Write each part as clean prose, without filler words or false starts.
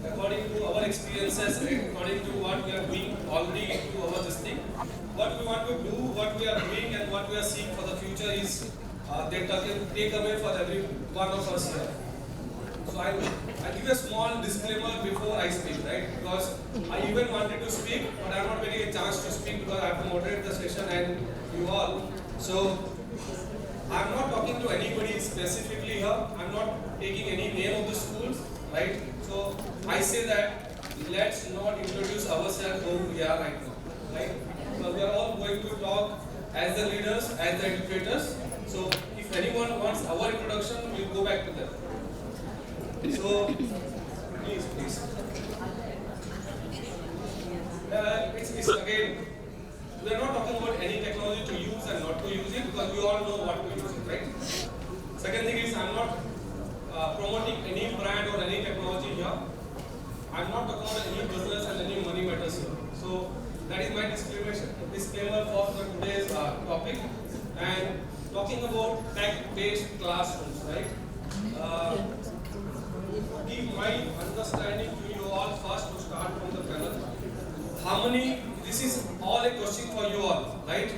according to our experiences, according to what we are doing already into our this thing, what we want to do, what we are doing, and what we are seeing for the future is they take away for every one of us here. So I give a small disclaimer before I speak, right? Because I even wanted to speak, but I'm not getting a chance to speak because I have to moderate the session and you all. So I'm not talking to anybody specifically here. I'm not taking any name of the schools, right? So I say that let's not introduce ourselves who we are right now, right? Because we are all going to talk as the leaders, as the educators. So if anyone wants our introduction, we'll go back to them. So please. It's again, we are not talking about any technology to use and not to use it because we all know what to use it, right? Second thing is I'm not promoting any brand or any technology here. I'm not talking about any business and any money matters here. So that is my disclaimer for today's topic. And talking about tech-based classrooms, right? Give my understanding to you all first to start from the panel. How many, this is all a question for you all, right?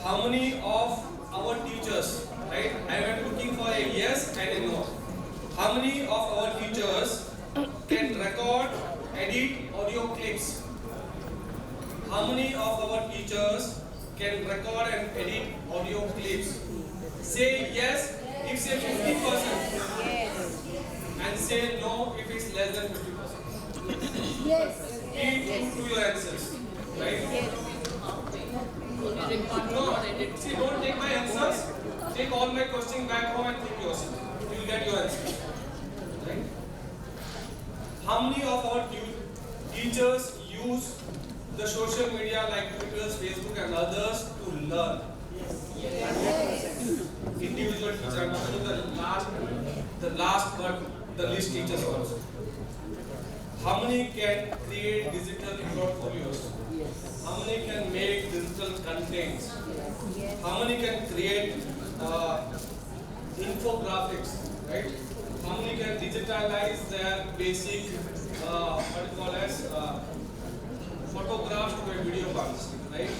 How many of our teachers, right? I am looking for a yes and a no. How many of our teachers can record, edit audio clips? How many of our teachers can record and edit audio clips? Say yes if say 50%. Yes. And say no if it's less than 50%. Yes. Be true to your answers. Right? Yes. No, see, don't take my answers. Take all my questions back home and think yourself. You will get your answers. Right? How many of our teachers use the social media like Twitter, Facebook and others to learn? Yes. Individual teachers. I'm talking about the last but the least teachers also. How many can create digital portfolios? How many can make digital contents? How many can create infographics, right? How many can digitalize their basic, what you call as photographs to a video files, right?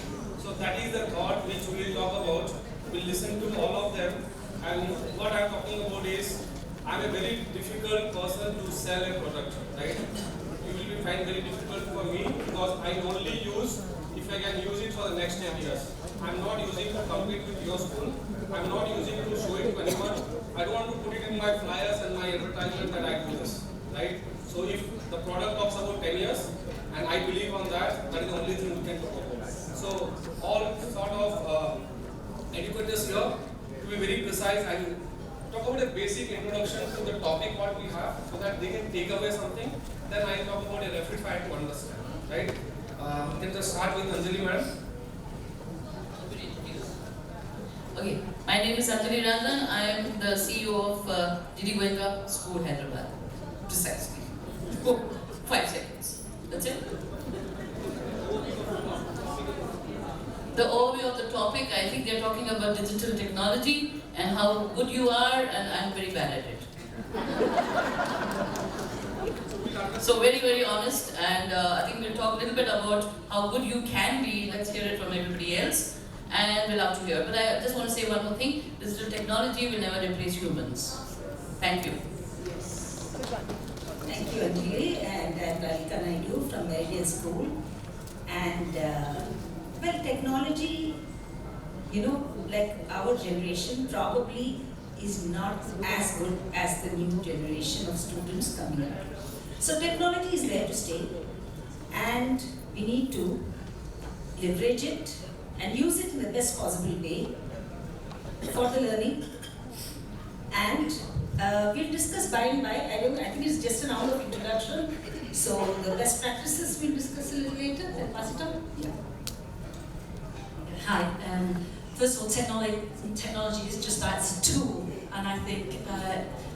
So that is the thought which we will talk about. We'll listen to all of them. And what I'm talking about is, I'm a very difficult person to sell a product, right? You will be find very difficult for me because I only use if I can use it for the next 10 years. I'm not using to compete with your school. I'm not using to show it to anyone. I don't want to put it in my flyers and my advertisement that I do this, right? So if the product talks about 10 years and I believe on that, that is the only thing we can talk about. So all sort of educators here to be very precise and talk about a basic introduction to the topic what we have so that they can take away something. Then I talk about a rapid fire to understand, right? We can just start with Anjali madam. Okay, my name is Anjali Ranjan. I am the CEO of Goenka School, Hyderabad. Precisely. 5 seconds. That's it. The overview of the topic, I think they're talking about digital technology and how good you are, and I'm very bad at it. So very, very honest, and I think we'll talk a little bit about how good you can be. Let's hear it from everybody else, and we'll love to hear. But I just want to say one more thing. Digital technology will never replace humans. Thank you. Thank you, Anjali, and I'm Lalika Naidu from Meridian School. And well, technology, like our generation probably is not as good as the new generation of students coming up. So technology is there to stay, and we need to leverage it and use it in the best possible way for the learning. And we'll discuss by and by. I think it's just an hour of introduction. So the best practices we'll discuss a little later. Then pass it on. Yeah. Hi. First of all, technology is just that, it's a tool, and I think,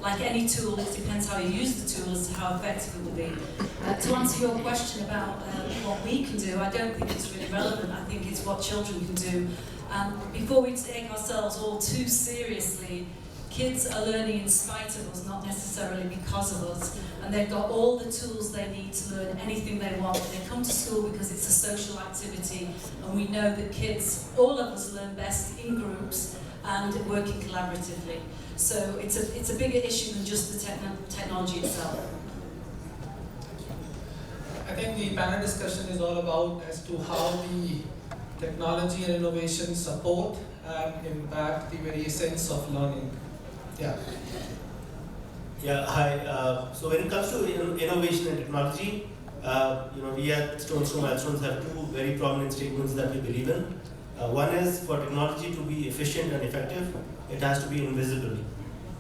like any tool, it depends how you use the tool as to how effective it will be. To answer your question about what we can do, I don't think it's really relevant. I think it's what children can do. Before we take ourselves all too seriously, kids are learning in spite of us, not necessarily because of us, and they've got all the tools they need to learn anything they want. They come to school because it's a social activity, and we know that kids, all of us, learn best in groups and working collaboratively. So it's a bigger issue than just the technology itself. I think the panel discussion is all about as to how the technology and innovation support and impact the very essence of learning. Yeah. Yeah, hi. So when it comes to innovation and technology, we at Stones to Milestones have two very prominent statements that we believe in. One is for technology to be efficient and effective, it has to be invisible.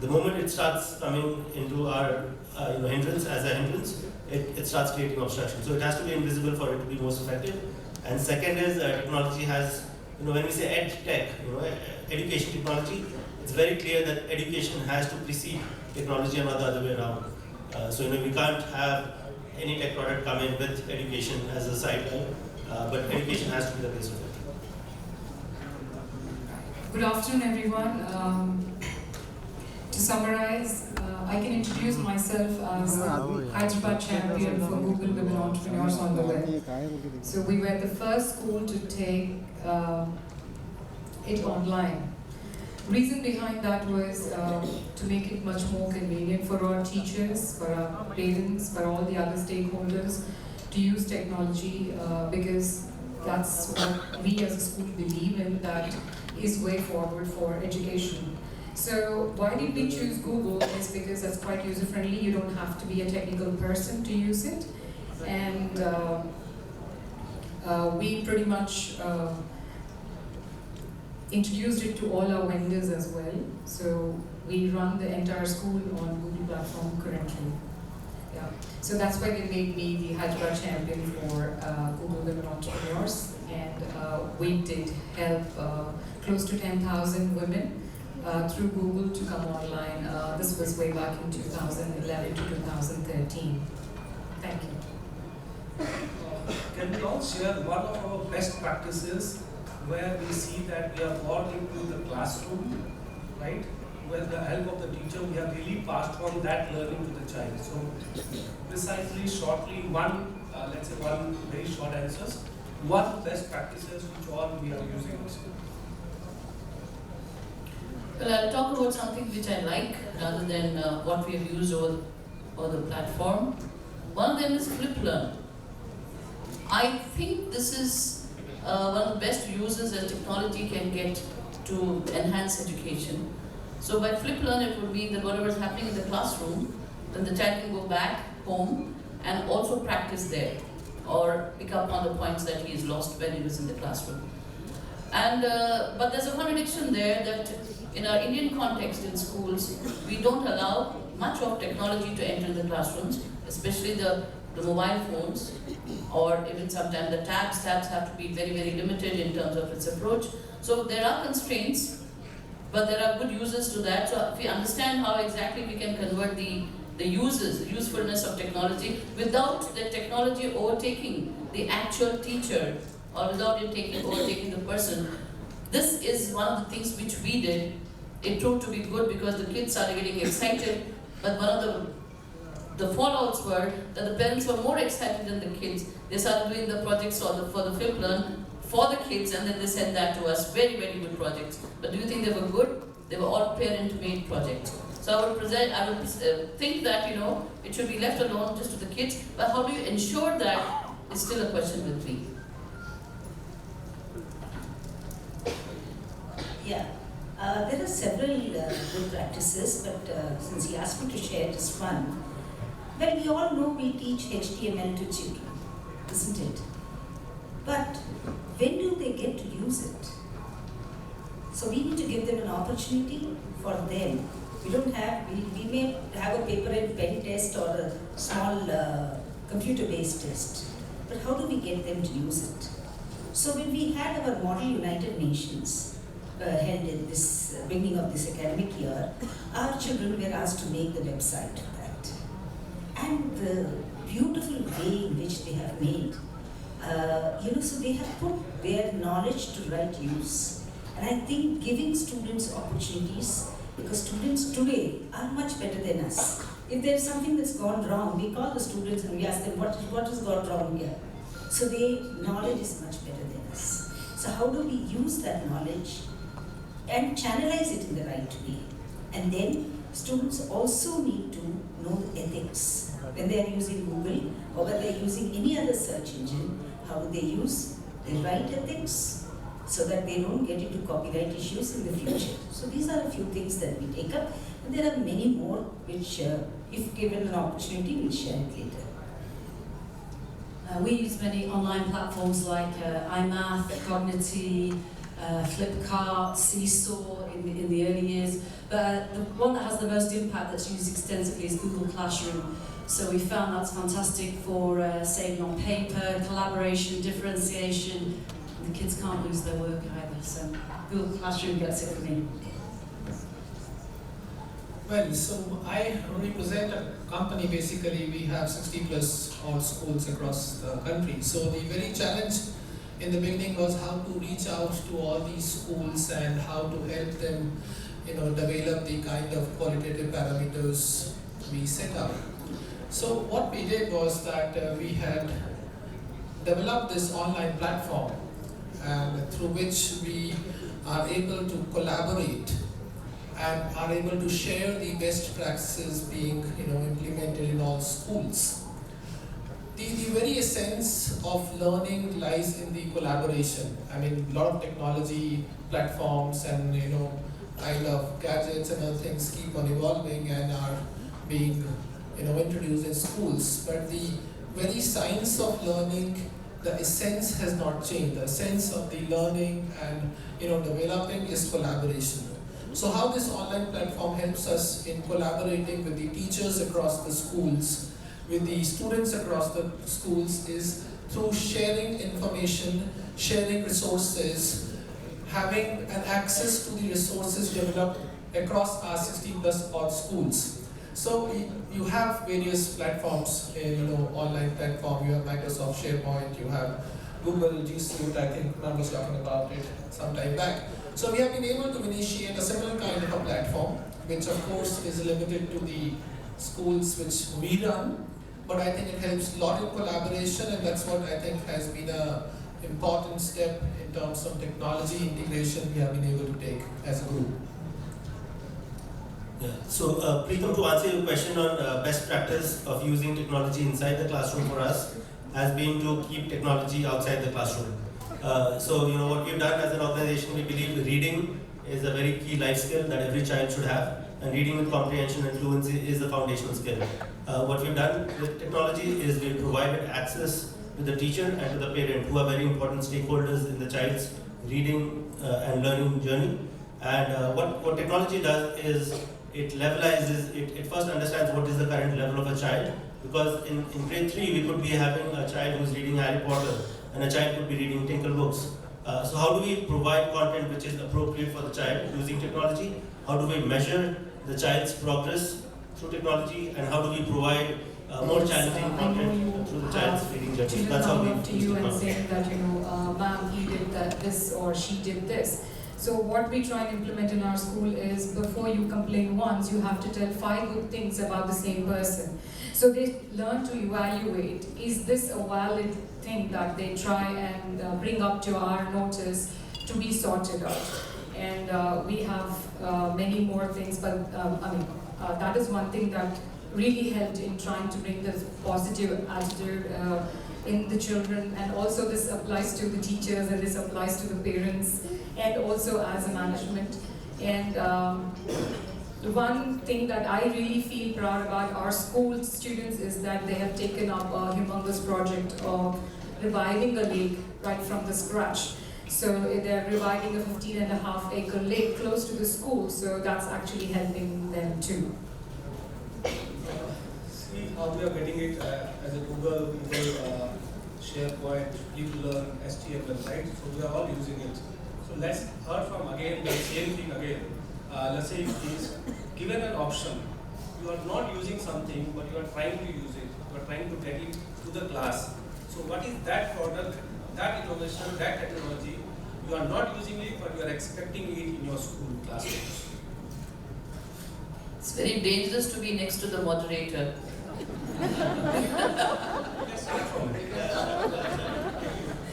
The moment it starts coming into our hindrance as a hindrance, it starts creating obstruction. So it has to be invisible for it to be most effective. And second is technology has, when we say ed tech, education technology, it's very clear that education has to precede technology and not the other way around. So we can't have any tech product come in with education as a sideline, but education has to be the base of it. Good afternoon, everyone. To summarize, I can introduce myself as Hyderabad champion for Google Women Entrepreneurs on the Web. So we were the first school to take it online. Reason behind that was to make it much more convenient for our teachers, for our parents, for all the other stakeholders to use technology because that's what we as a school believe in, that is way forward for education. So why did we choose Google is because that's quite user-friendly. You don't have to be a technical person to use it. And we pretty much introduced it to all our vendors as well. So we run the entire school on Google platform currently. Yeah. So that's why they made me the Hyderabad champion for Google Women Entrepreneurs. And we did help close to 10,000 women through Google to come online. This was way back in 2011 to 2013. Thank you. Can we all share one of our best practices where we see that we have got into the classroom, right? With the help of the teacher, we have really passed on that learning to the child. So, precisely, shortly, let's say one very short answers. One best practices which all we are using. Well, I'll talk about something which I like rather than what we have used over the platform. One of them is Flip Learn. I think this is one of the best uses that technology can get to enhance education. So by Flip Learn, it would be that whatever is happening in the classroom, then the child can go back home and also practice there or pick up on the points that he is lost when he was in the classroom. And but there's a contradiction there that in our Indian context in schools, we don't allow much of technology to enter the classrooms, especially the mobile phones, or even sometimes the tabs. Tabs have to be very, very limited in terms of its approach. So there are constraints, but there are good uses to that. So if we understand how exactly we can convert the usefulness of technology without the technology overtaking the actual teacher or without it overtaking the person. This is one of the things which we did. It proved to be good because the kids started getting excited, but one of the fallouts were that the parents were more excited than the kids. They started doing the projects for the Flip Learn for the kids, and then they sent that to us. Very, very good projects. But do you think they were good? They were all parent-made projects. So I would think that it should be left alone just to the kids. But how do you ensure that is still a question with me. Yeah, there are several good practices, but since he asked me to share just one, well, we all know we teach HTML to children, isn't it? But when do they get to use it? So we need to give them an opportunity for them. We may have a paper and pen test or a small computer-based test, but how do we get them to use it? So when we had our Model United Nations held in this beginning of this academic year, our children were asked to make the website for that. And the beautiful way in which they have made, so they have put their knowledge to right use. And I think giving students opportunities Because students today are much better than us. If there is something that's gone wrong, we call the students and we ask them, what has gone wrong here? So their knowledge is much better than us. So how do we use that knowledge and channelize it in the right way? And then students also need to know the ethics. When they are using Google or when they are using any other search engine, how do they use the right ethics so that they don't get into copyright issues in the future? So these are a few things that we take up. And there are many more which, if given an opportunity, we'll share it later. We use many online platforms like iMath, Cognity, Flipkart, Seesaw in the early years. But the one that has the most impact that's used extensively is Google Classroom. So we found that's fantastic for saving on paper, collaboration, differentiation. And the kids can't lose their work either. So Google Classroom gets it for me. Well, so I represent a company. Basically, we have 60 plus odd schools across the country. So the very challenge in the beginning was how to reach out to all these schools and how to help them, develop the kind of qualitative parameters we set up. So what we did was that we had developed this online platform, and through which we are able to collaborate and are able to share the best practices being implemented in all schools. The very essence of learning lies in the collaboration. I mean, a lot of technology platforms and kind of gadgets and other things keep on evolving and are being introduced in schools. But the very science of learning, the essence has not changed. The essence of the learning and developing is collaboration. So how this online platform helps us in collaborating with the teachers across the schools, with the students across the schools, is through sharing information, sharing resources, having an access to the resources developed across our 60 plus odd schools. So you have various platforms, online platform. You have Microsoft SharePoint, you have Google G Suite. I think Ma'am was talking about it some time back. So we have been able to initiate a similar kind of a platform, which of course is limited to the schools which we run, but I think it helps a lot in collaboration, and that's what I think has been an important step in terms of technology integration we have been able to take as a group. Yeah. So, Preetham, to answer your question on best practice of using technology inside the classroom for us has been to keep technology outside the classroom. So, what we've done as an organization, we believe reading is a very key life skill that every child should have, and reading with comprehension and fluency is the foundational skill. What we've done with technology is we've provided access to the teacher and to the parent, who are very important stakeholders in the child's reading and learning journey. And what technology does is it levelizes, it first understands what is the current level of a child, because in grade 3 we could be having a child who's reading Harry Potter and a child could be reading Tinkle books. So how do we provide content which is appropriate for the child using technology? How do we measure the child's progress through technology, and how do we provide more challenging content through the child's reading journey? That's how we to you and saying that ma'am, he did this or she did this. So what we try and implement in our school is, before you complain once, you have to tell 5 good things about the same person. So they learn to evaluate, is this a valid thing that they try and bring up to our notice to be sorted out. And we have many more things, but that is one thing that really helped in trying to bring this positive attitude in the children. And also this applies to the teachers, and this applies to the parents, and also as a management. And the one thing that I really feel proud about our school students is that they have taken up a humongous project of reviving a lake right from the scratch. So they're reviving a 15.5-acre lake close to the school, so that's actually helping them too. See how we are getting it as a Google SharePoint, people learn HTML, right? So we are all using it. So let's hear from again the same thing again. Let's say if is given an option, you are not using something, but you are trying to use it. You are trying to get it to the class. So what is that product, that innovation, that technology? You are not using it, but you are expecting it in your school classrooms. It's very dangerous to be next to the moderator.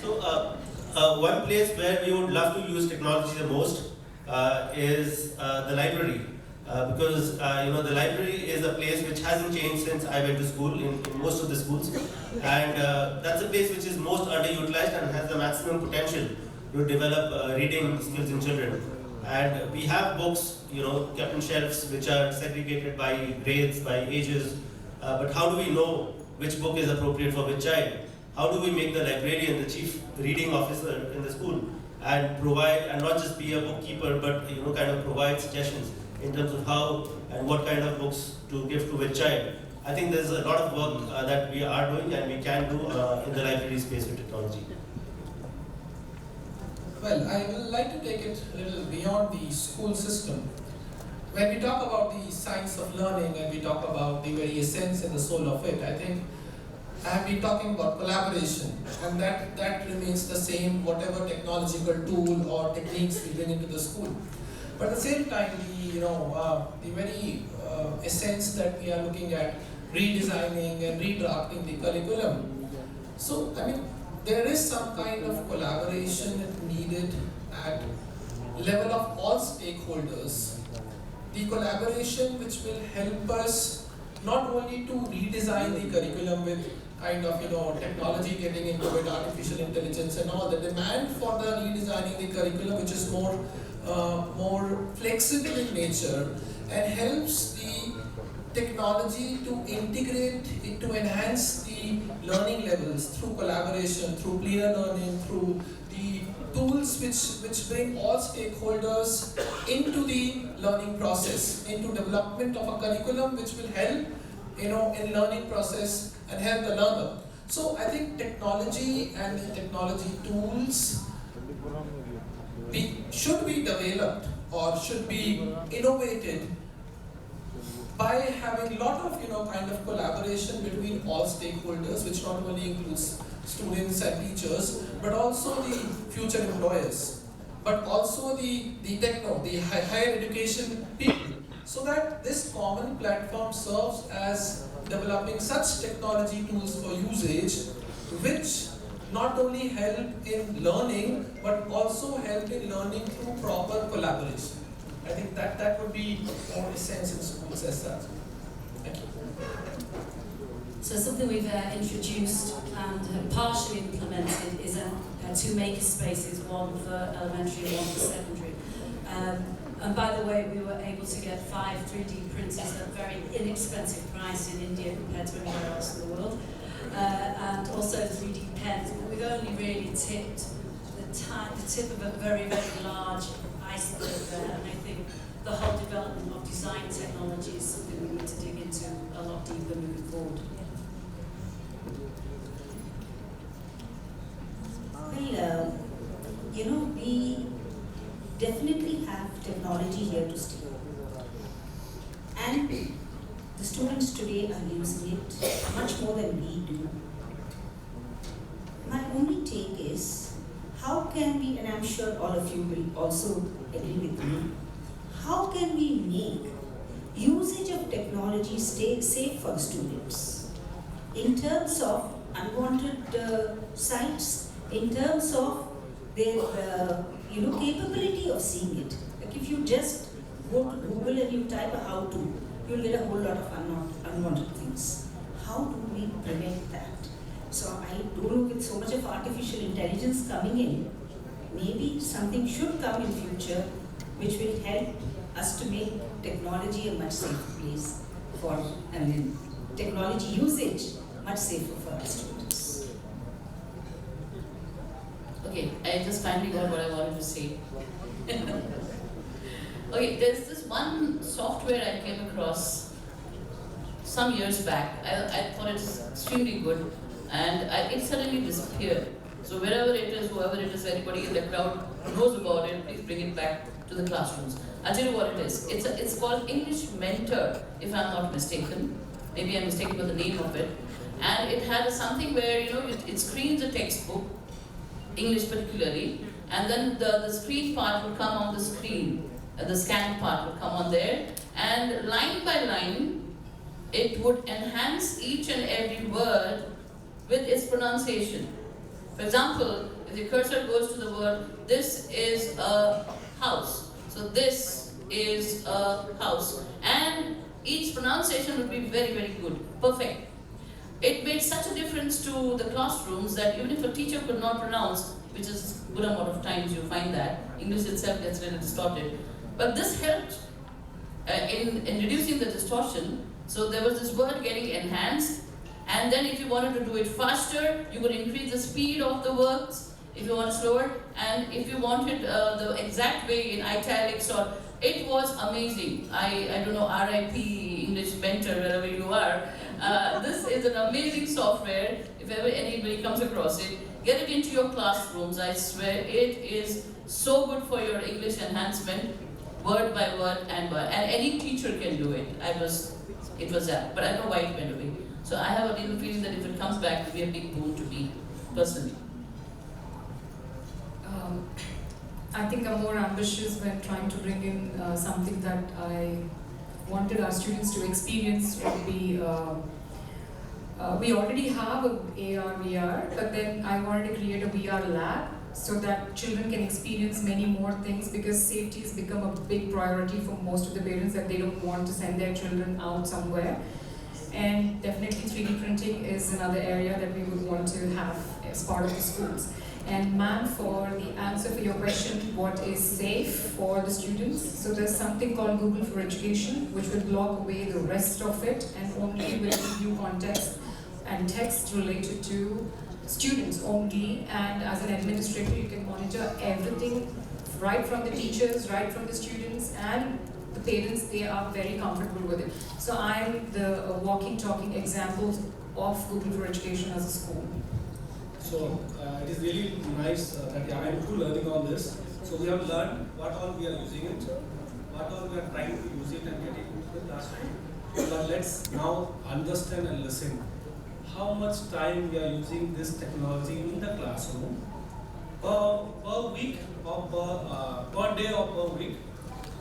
So, one place where we would love to use technology the most is the library. Because the library is a place which hasn't changed since I went to school in most of the schools, and that's a place which is most underutilized and has the maximum potential to develop reading skills in children. And we have books, kept in shelves which are segregated by grades, by ages. But how do we know which book is appropriate for which child? How do we make the librarian the chief reading officer in the school and provide, and not just be a bookkeeper, but kind of provide suggestions in terms of how and what kind of books to give to which child? I think there's a lot of work that we are doing and we can do in the library space with technology. Well, I would like to take it a little beyond the school system. When we talk about the science of learning and we talk about the very essence and the soul of it, I think I have been talking about collaboration, and that remains the same whatever technological tool or techniques we bring into the school. But at the same time, the very essence that we are looking at redesigning and redrafting the curriculum. So, there is some kind of collaboration needed at level of all stakeholders. The collaboration which will help us not only to redesign the curriculum with kind of technology getting into it, artificial intelligence and all, the demand for the redesigning the curriculum which is more flexible in nature and helps the technology to integrate, to enhance the learning levels through collaboration, through peer learning, through the tools which bring all stakeholders into the learning process, into development of a curriculum which will help in learning process and help the learner. So I think technology and the technology tools should be developed or should be innovated by having a lot of kind of collaboration between all stakeholders, which not only includes students and teachers, but also the future employers, but also the higher education people, so that this common platform serves as developing such technology tools for usage, which not only help in learning, but also help in learning through proper collaboration. I think that would be more essence in schools as such. Thank you. So something we've introduced and partially implemented is two maker spaces, one for elementary and one for secondary. And by the way, we were able to get 5 3D printers at a very inexpensive price in India compared to anywhere else in the world. And also 3D pens. We've only really tipped the tip of a very, very large iceberg there, and I think the whole development of design technology is something we need to dig into a lot deeper moving forward. Well, we definitely have technology here to stay. And the students today are using it much more than we do. My only take is, how can we, and I'm sure all of you will also agree with me, how can we make usage of technology stay safe for the students? In terms of unwanted sites, in terms of their capability of seeing it. Like if you just go to Google and you type a how-to, you'll get a whole lot of unwanted things. How do we prevent that? So I don't know, with so much of artificial intelligence coming in, maybe something should come in future which will help us to make technology a much safer place for, technology usage much safer for our students. Okay, I just finally got what I wanted to say. Okay, there's this one software I came across some years back. I thought it was extremely good, and it suddenly disappeared. So wherever it is, whoever it is, anybody in the crowd knows about it, please bring it back to the classrooms. I'll tell you what it is. It's called English Mentor, if I'm not mistaken. Maybe I'm mistaken with the name of it. And it had something where, it screens a textbook, English particularly, and then the screen part would come on the screen, the scanned part would come on there, and line by line, it would enhance each and every word with its pronunciation. For example, if the cursor goes to the word, this is a house. So this is a house. And each pronunciation would be very, very good, perfect. It made such a difference to the classrooms that even if a teacher could not pronounce, which is a good amount of times you find that, English itself gets a little distorted. But this helped in reducing the distortion. So there was this word getting enhanced, and then if you wanted to do it faster, you could increase the speed of the words if you want slower, and if you wanted the exact way in italics, or it was amazing. I don't know, RIP English mentor wherever you are. This is an amazing software. If ever anybody comes across it, get it into your classrooms. I swear it is so good for your English enhancement, word by word and any teacher can do it. It was that, but I know why it went away. So I have a little feeling that if it comes back, it will be a big boon to me personally. I think I'm more ambitious when trying to bring in something that I wanted our students to experience would be, we already have a AR, VR, but then I wanted to create a VR lab so that children can experience many more things, because safety has become a big priority for most of the parents, that they don't want to send their children out somewhere. And definitely 3D printing is another area that we would want to have as part of the schools. And ma'am, for the answer for your question, what is safe for the students? So there's something called Google for Education, which will block away the rest of it and only will give you context and text related to students only. And as an administrator, you can monitor everything, right from the teachers, right from the students, and the parents. They are very comfortable with it. So I'm the walking, talking example of Google for Education as a school. So it is really nice that I am too learning on this. So we have learned what all we are using it, what all we are trying to use it and get it into the classroom. But let's now understand and listen how much time we are using this technology in the classroom per week or per day or per week,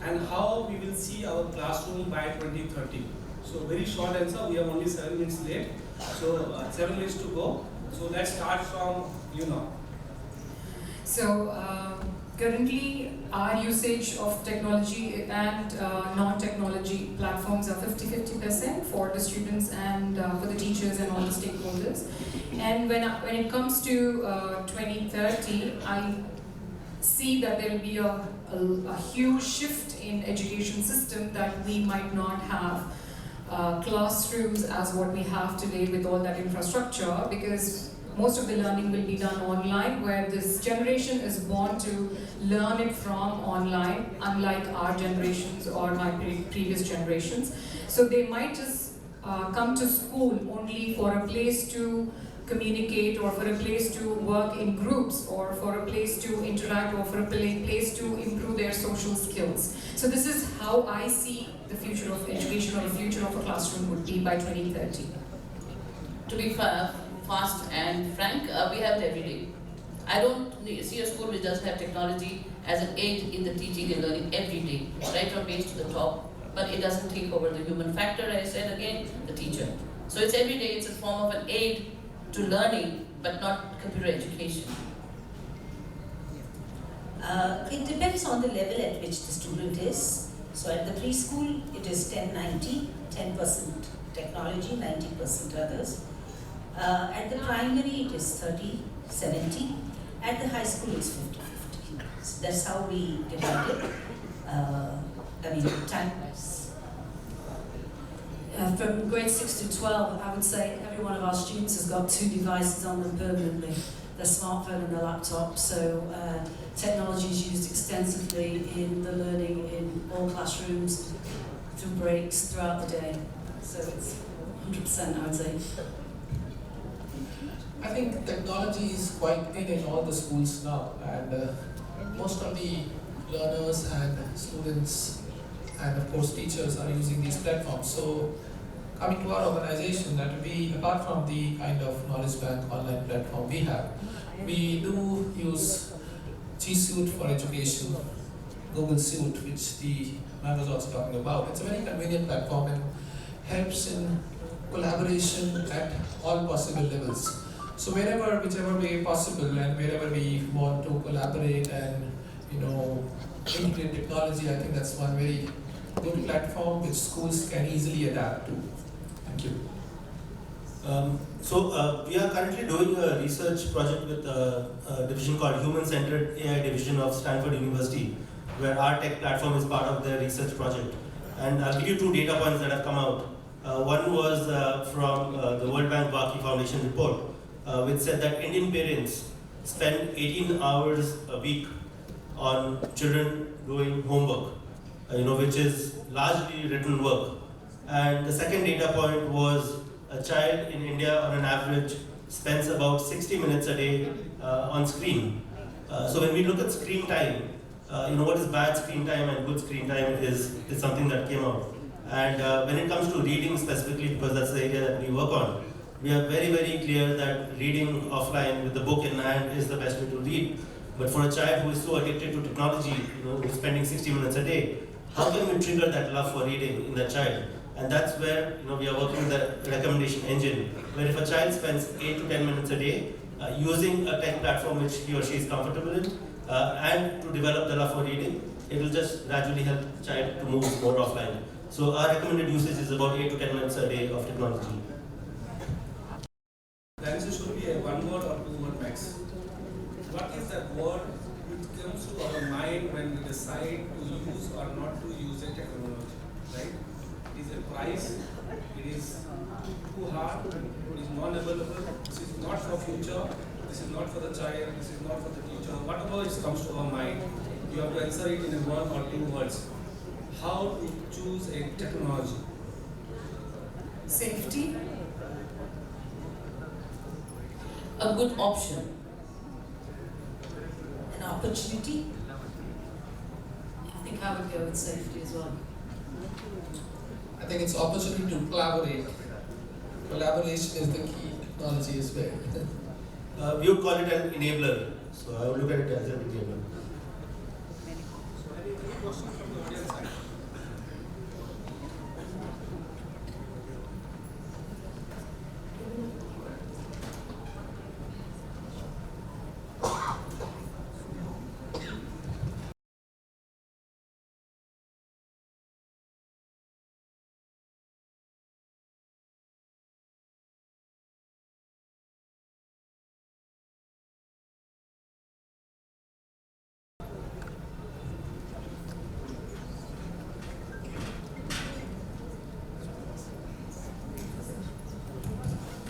and how we will see our classroom by 2030. So very short answer, we are only 7 minutes late. So 7 minutes to go. So let's start from you now. So currently our usage of technology and non-technology platforms are 50-50% for the students and for the teachers and all the stakeholders. And when it comes to 2030, I see that there will be a huge shift in education system, that we might not have classrooms as what we have today with all that infrastructure, because most of the learning will be done online, where this generation is born to learn it from online, unlike our generations or my previous generations. So they might just come to school only for a place to communicate, or for a place to work in groups, or for a place to interact, or for a place to improve their social skills. So this is how I see the future of education, or the future of a classroom would be by 2030. To be fast and frank, we have it every day. I don't see a school which doesn't have technology as an aid in the teaching and learning every day, right from base to the top, but it doesn't take over the human factor, I said again, the teacher. So it's every day, it's a form of an aid to learning, but not computer education. It depends on the level at which the student is. So at the preschool, it is 10-90, 10% technology, 90% others. At the primary, it is 30-70. At the high school, it's 50-50. So that's how we divide it. Time-wise. From grade 6 to 12, I would say every one of our students has got 2 devices on them permanently, their smartphone and their laptop. So technology is used extensively in the learning in all classrooms, through breaks, throughout the day. So it's 100%, I would say. I think technology is quite in all the schools now, and most of the learners and students and of course teachers are using these platforms. So coming to our organization, that we, apart from the kind of knowledge bank online platform we have, we do use G Suite for education. Google Suite, which the man was also talking about. It's a very convenient platform and helps in collaboration at all possible levels. So whichever way possible, and wherever we want to collaborate and integrate technology, I think that's one very good platform which schools can easily adapt to. Thank you. We are currently doing a research project with a division called Human-Centered AI Division of Stanford University, where our tech platform is part of their research project. And I'll give you 2 data points that have come out. One was from the World Bank Waki Foundation report, which said that Indian parents spend 18 hours a week on children doing homework, which is largely written work. And the second data point was a child in India on an average spends about 60 minutes a day on screen. So when we look at screen time, what is bad screen time and good screen time is something that came out. And when it comes to reading specifically, because that's the area that we work on, we are very, very clear that reading offline with the book in hand is the best way to read. But for a child who is so addicted to technology, who's spending 60 minutes a day, how can we trigger that love for reading in that child? And that's where we are working with the recommendation engine, where if a child spends 8 to 10 minutes a day using a tech platform which he or she is comfortable in, and to develop the love for reading, it will just gradually help the child to move more offline. So our recommended usage is about 8 to 10 minutes a day of technology. The answer should be a 1 word or 2 word max. What is that word which comes to our mind when we decide to use or not to use a technology, right? It is a price, it is too hard, it is non-available, this is not for future, this is not for the child, this is not for the teacher. Whatever it comes to our mind, you have to answer it in a 1 or 2 words. How to choose a technology? Safety. A good option. An opportunity. I think I would go with safety as well. I think it's opportunity to collaborate. Collaboration is the key technology as well. We would call it an enabler. So I would look at it as an enabler. So any questions from the audience side?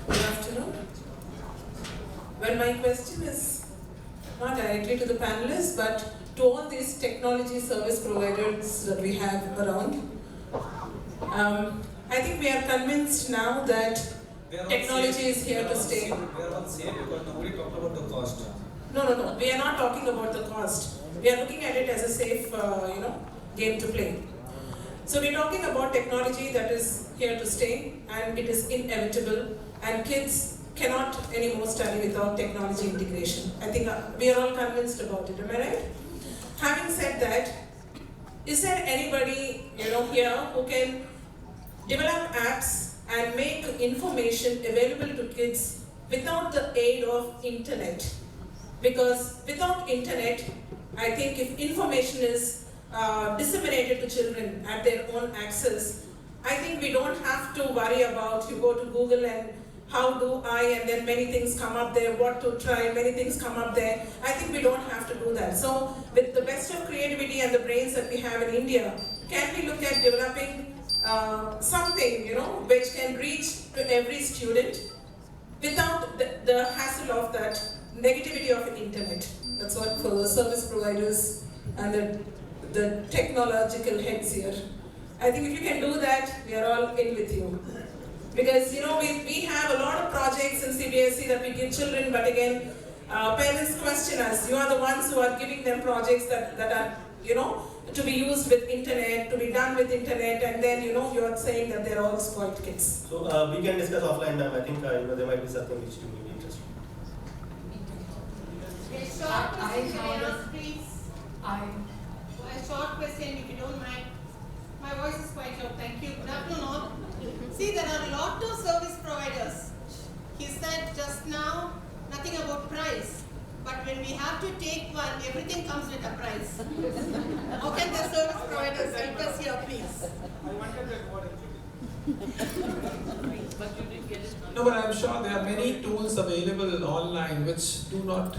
Good afternoon. Well, my question is not directly to the panelists, but to all these technology service providers that we have around. I think we are convinced now that technology is here to stay. They are all same because nobody talked about the cost. No. We are not talking about the cost. We are looking at it as a safe, game to play. So we're talking about technology that is here to stay, and it is inevitable, and kids cannot anymore study without technology integration. I think we are all convinced about it, am I right? Having said that, is there anybody here who can develop apps and make information available to kids without the aid of internet? Because without internet, I think if information is disseminated to children at their own access, I think we don't have to worry about you go to Google and how do I, and then many things come up there, what to try, many things come up there. I think we don't have to do that. So with the best of creativity and the brains that we have in India, can we look at developing something, which can reach to every student without the hassle of that negativity of the internet? That's what for the service providers and the technological heads here. I think if you can do that, we are all in with you. Because we have a lot of projects in CBSE that we give children, but again, parents question us. You are the ones who are giving them projects that are, to be used with internet, to be done with internet, and then you are saying that they're all spoiled kids. So we can discuss offline, ma'am. I think there might be something which you may be interested in. a short question, if you don't mind. My voice is quite low. Thank you. Good afternoon all. See, there are a lot of service providers. He said just now nothing about price. But when we have to take one, everything comes with a price. How can the service providers help us here, please? I wanted that word But you didn't get it. No, but I'm sure there are many tools available online which do not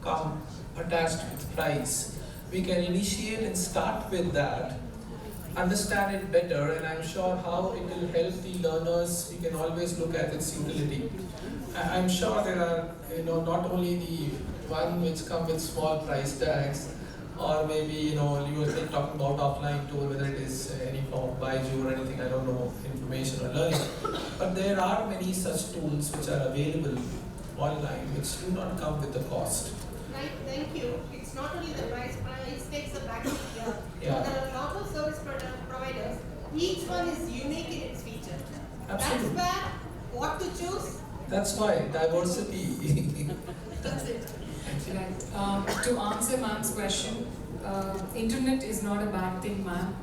come attached with price. We can initiate and start with that, understand it better, and I'm sure how it will help the learners. We can always look at its utility. I'm sure there are, not only the one which come with small price tags, or maybe, you were talking about offline tool, whether it is any form of Baiju or anything, I don't know, information or learning. But there are many such tools which are available online which do not come with the cost. Right, thank you. It's not only the price takes a back here. Yeah. So there are a lot of service providers. Each one is unique in its feature. Absolutely. That's where what to choose. That's why diversity. That's it. Right. To answer ma'am's question, internet is not a bad thing, ma'am,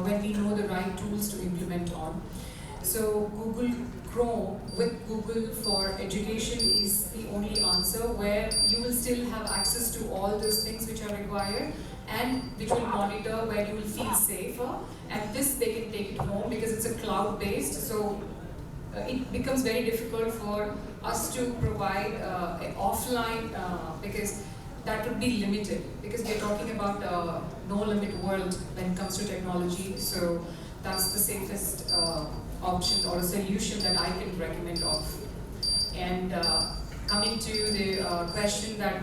when we know the right tools to implement on. So Google Chrome with Google for Education is the only answer, where you will still have access to all those things which are required and which will monitor, where you will feel safer. And this they can take it home because it's a cloud based. So it becomes very difficult for us to provide an offline because that would be limited, because we're talking about a no limit world when it comes to technology. So that's the safest option or a solution that I can recommend of. And coming to the question that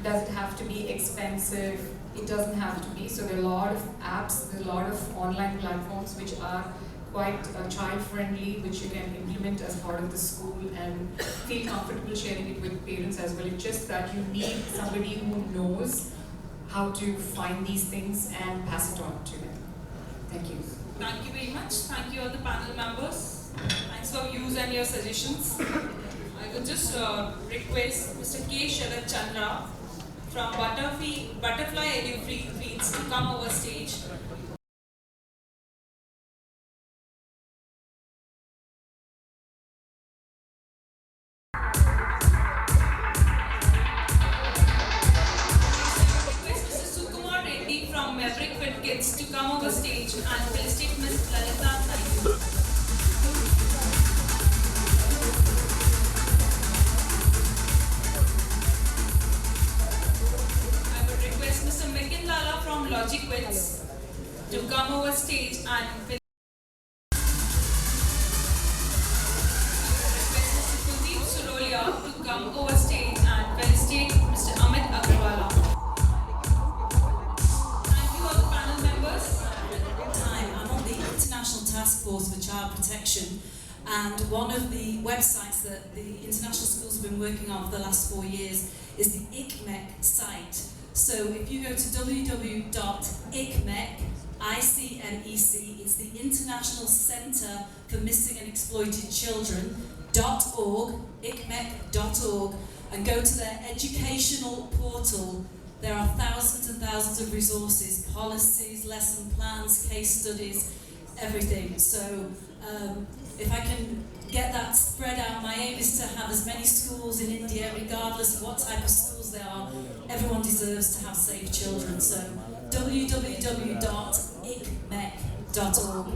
does it have to be expensive? It doesn't have to be. So there are a lot of apps, there are a lot of online platforms which are quite child friendly, which you can implement as part of the school and feel comfortable sharing it with parents as well. It's just that you need somebody who knows how to find these things and pass it on to them. Thank you. Thank you very much. Thank you all the panel members. Thanks for views and your suggestions. I would just request Mr. K. Sharad Chandra from Butterfly Edu Feeds to come over stage. To come over stage and felicitate Ms. Lalita Naidu. I would request Mr. Mekin Lala from LogicWits to come over stage and felicitate. Request Mr. Kuldeep Surolia to come over stage and felicitate Mr. Amit Agrawala. Task Force for Child Protection, and one of the websites that the international schools have been working on for the last 4 years is the ICMEC site. So if you go to www.icmec, ICMEC, it's the International Centre for Missing and Exploited Children, .org, icmec.org, and go to their educational portal. There are thousands and thousands of resources, policies, lesson plans, case studies, everything. So if I can get that spread out, my aim is to have as many schools in India, regardless of what type of schools they are. Everyone deserves to have safe children. So www.icmec.org.